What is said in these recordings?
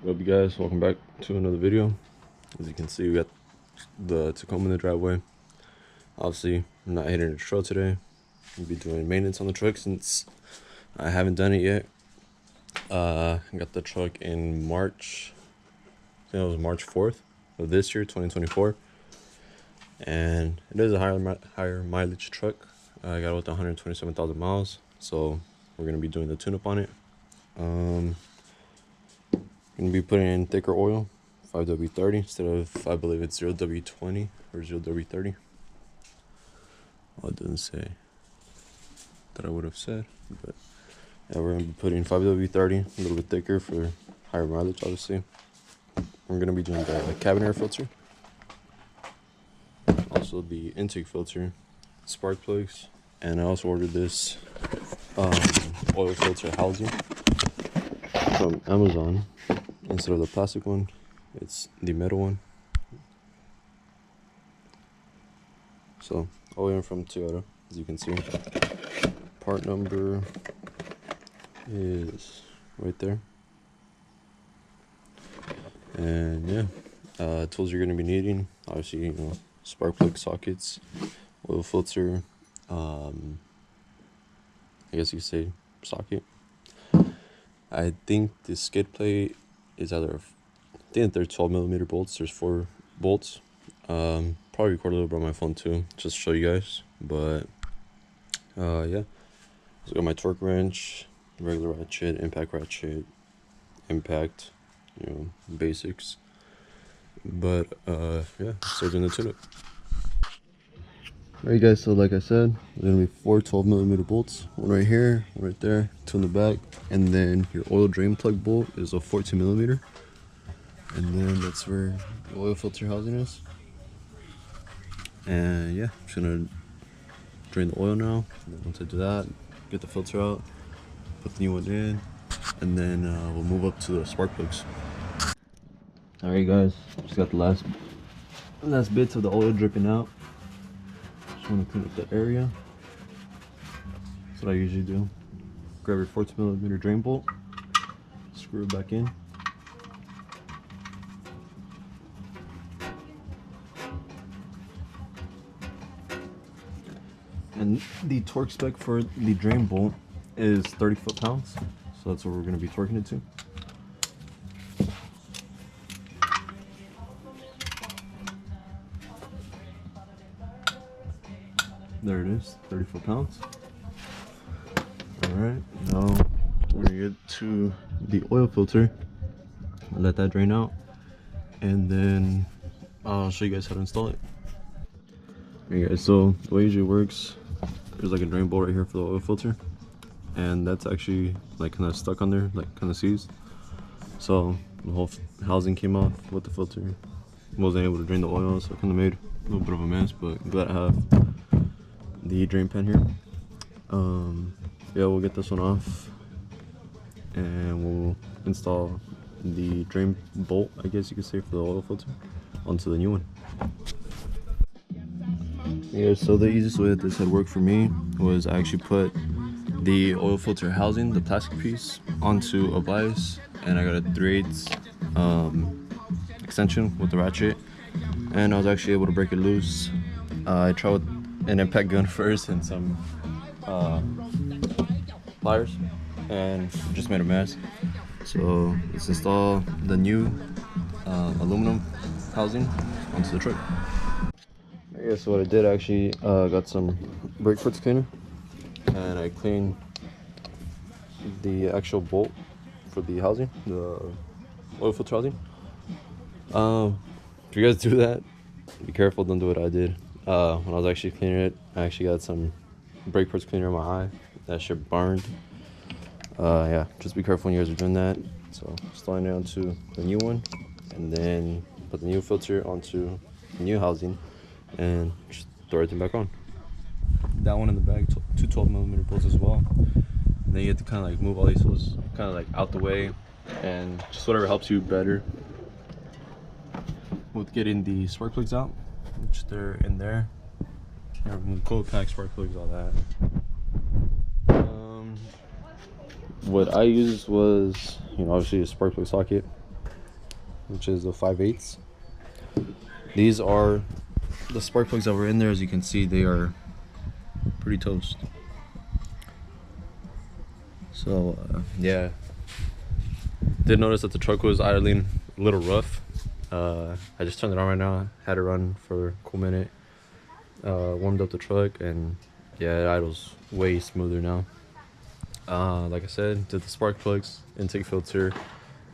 What up, you guys? Welcome back to another video. As you can see, we got the Tacoma in the driveway. Obviously, I'm not hitting the trail today. I'll be doing maintenance on the truck since I haven't done it yet. I got the truck in March. I think it was March 4th of this year, 2024. And it is a higher mileage truck. I got it with 127,000 miles. So we're going to be doing the tune-up on it. Going to be putting in thicker oil, 5W30 instead of, I believe it's 0W20 or 0W30. Well, it doesn't say that I would have said, but yeah, we're going to be putting 5W30, a little bit thicker for higher mileage, obviously. We're going to be doing the cabin air filter, also the intake filter, spark plugs, and I also ordered this oil filter housing from Amazon. Instead of the plastic one, it's the metal one. So, all the way from Toyota, as you can see. Part number is right there. And yeah, tools you're going to be needing, obviously, spark plug sockets, oil filter, I guess you could say socket. I think the skid plate is either, I think they're 12mm bolts. There's 4 bolts. Probably record a little bit on my phone too, just to show you guys. But yeah, so I got my torque wrench, regular ratchet, impact, basics. But yeah, start doing the tune-up. Alright guys, so like I said, there's gonna be 4 12mm bolts, one right here, one right there, 2 in the back, and then your oil drain plug bolt is a 14mm, and then that's where the oil filter housing is. And yeah, I'm just gonna drain the oil now. And then once I do that, get the filter out, put the new one in, and then we'll move up to the spark plugs. Alright guys, just got the last bits of the oil dripping out. Just want to clean up the area. That's what I usually do. Grab your 14mm drain bolt, screw it back in. And the torque spec for the drain bolt is 30 foot-pounds, so that's what we're going to be torquing it to. There it is, 30 foot-pounds. Alright, now we're going to get to the oil filter, let that drain out, and then I'll show you guys how to install it. Okay guys, so the way it usually works, there's like a drain bolt right here for the oil filter, and that's actually like kind of stuck on there, like kind of seized. So the whole housing came off with the filter. Wasn't able to drain the oil, so it kind of made a little bit of a mess, but I'm glad I have the drain pan here. Yeah, we'll get this one off and we'll install the drain bolt, I guess you could say, for the oil filter onto the new one. Yeah, so the easiest way that this had worked for me was I actually put the oil filter housing, the plastic piece, onto a vise, and I got a 3/8 extension with the ratchet, and I was actually able to break it loose. I tried with an impact gun first and some pliers, and just made a mess. So let's install the new aluminum housing onto the truck. Yeah, so what I did, actually got some brake fluid cleaner, and I cleaned the actual bolt for the housing, the oil filter housing. If you guys do that, be careful, don't do what I did. When I was actually cleaning it, I actually got some brake fluid cleaner in my eye. That shit burned. Yeah, just be careful when you guys are doing that. So installing it onto the new one, and then put the new filter onto the new housing, and just throw everything back on. That one in the bag, 2 12mm bolts as well. And then you have to kind of like move all these holes kind of like out the way, and just whatever helps you better with getting the spark plugs out, which they're in there. Cold pack, spark plugs, all that. What I used was, obviously a spark plug socket, which is the 5/8. These are the spark plugs that were in there. As you can see, they are pretty toast. So yeah, did notice that the truck was idling a little rough. I just turned it on right now, had it run for a cool minute, warmed up the truck, and yeah, it idles way smoother now. Like I said, did the spark plugs, intake filter,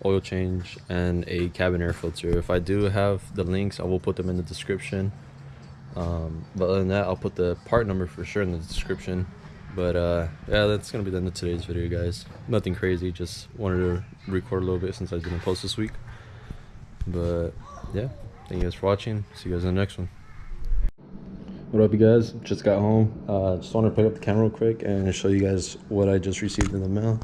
oil change, and a cabin air filter. If I do have the links, I will put them in the description. But other than that, I'll put the part number for sure in the description. But yeah, that's gonna be the end of today's video, guys. Nothing crazy, just wanted to record a little bit since I didn't post this week. But yeah, thank you guys for watching. See you guys in the next one. What up, you guys? Just got home. Just wanted to pick up the camera real quick and show you guys what I just received in the mail.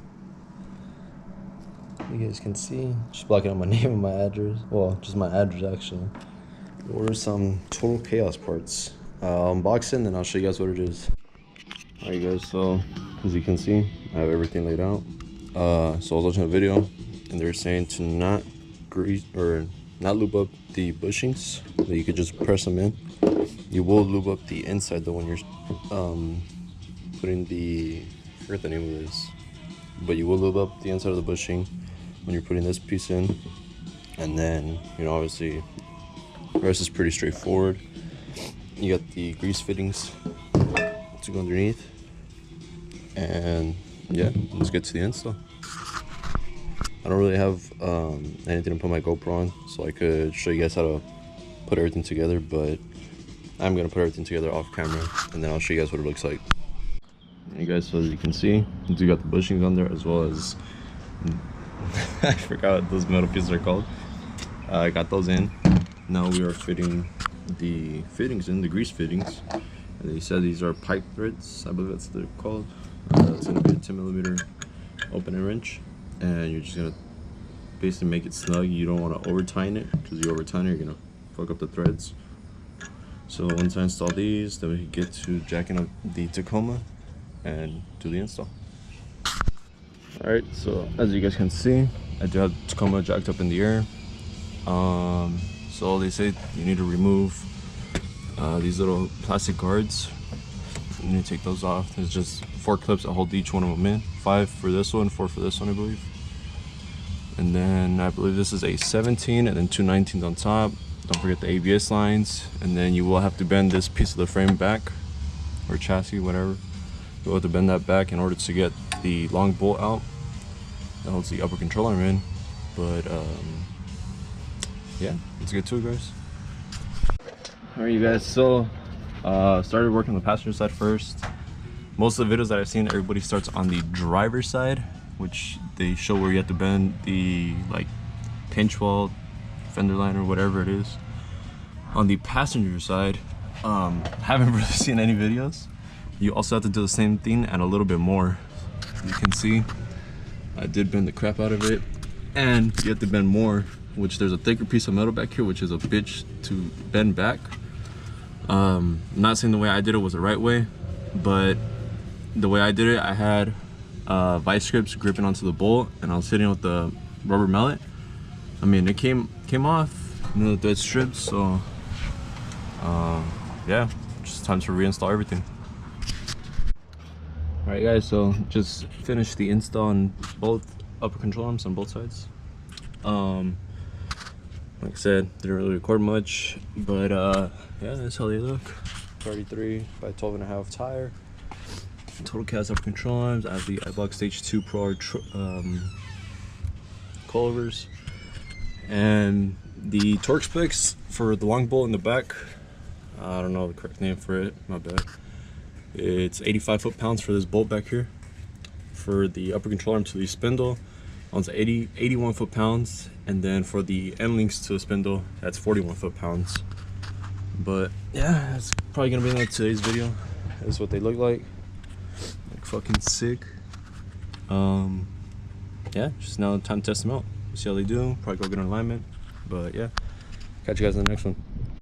You guys can see, just blocking out my name and my address. Well, just my address actually. Ordered some Total Chaos parts. Unbox it and then I'll show you guys what it is. Alright guys, so as you can see, I have everything laid out. So I was watching a video and they're saying to not grease or not lube up the bushings. That you could just press them in. You will lube up the inside though when you're putting the, I forget the name of this, but you will lube up the inside of the bushing when you're putting this piece in. And then, you know, obviously the rest is pretty straightforward. You got the grease fittings to go underneath, and yeah, let's get to the install. I don't really have anything to put my GoPro on, so I could show you guys how to put everything together, but I'm gonna put everything together off camera and then I'll show you guys what it looks like. You guys, so as you can see, you do got the bushings on there, as well as I forgot what those metal pieces are called. I got those in. Now we are fitting the fittings in, the grease fittings. And they said these are pipe threads, I believe that's what they're called. It's gonna be a 10mm opening wrench, and you're just gonna basically make it snug. You don't want to over tighten it, because you over tighten it, you're gonna fuck up the threads. So once I install these, then we can get to jacking up the Tacoma and do the install. Alright, so as you guys can see, I do have the Tacoma jacked up in the air. So they say you need to remove these little plastic guards. You need to take those off. There's just 4 clips that hold each one of them in. 5 for this one, 4 for this one, I believe. And then I believe this is a 17 and then 2 19s on top. Don't forget the ABS lines. And then you will have to bend this piece of the frame back, or chassis, whatever. You'll have to bend that back in order to get the long bolt out that holds the upper control arm in. But yeah, let's get to it, guys. Alright, you guys, so started working on the passenger side first. Most of the videos that I've seen, everybody starts on the driver's side, which they show where you have to bend the like pinch weld, fender liner, whatever it is. On the passenger side, haven't really seen any videos. You also have to do the same thing and a little bit more. You can see I did bend the crap out of it, and you have to bend more, which there's a thicker piece of metal back here, which is a bitch to bend back. I'm not saying the way I did it was the right way, but the way I did it, I had vice grips gripping onto the bolt, and I was hitting with the rubber mallet. I mean, it came off, you know, the thread strips. So yeah, just time to reinstall everything. All right, guys, so just finished the install on both upper control arms on both sides. Like I said, didn't really record much, but yeah, that's how they look. 33 by 12.5 tire. Total Chaos upper control arms. I have the iBox Stage 2 Pro coilovers, and the torque specs for the long bolt in the back. I don't know the correct name for it, my bad. It's 85 foot-pounds for this bolt back here. For the upper control arm to the spindle, it's 81 foot-pounds, and then for the end links to the spindle, that's 41 foot-pounds. But yeah, that's probably gonna be like today's video. That's what they look like fucking sick. Yeah, just now time to test them out, see how they do. Probably go get an alignment, but yeah, catch you guys in the next one.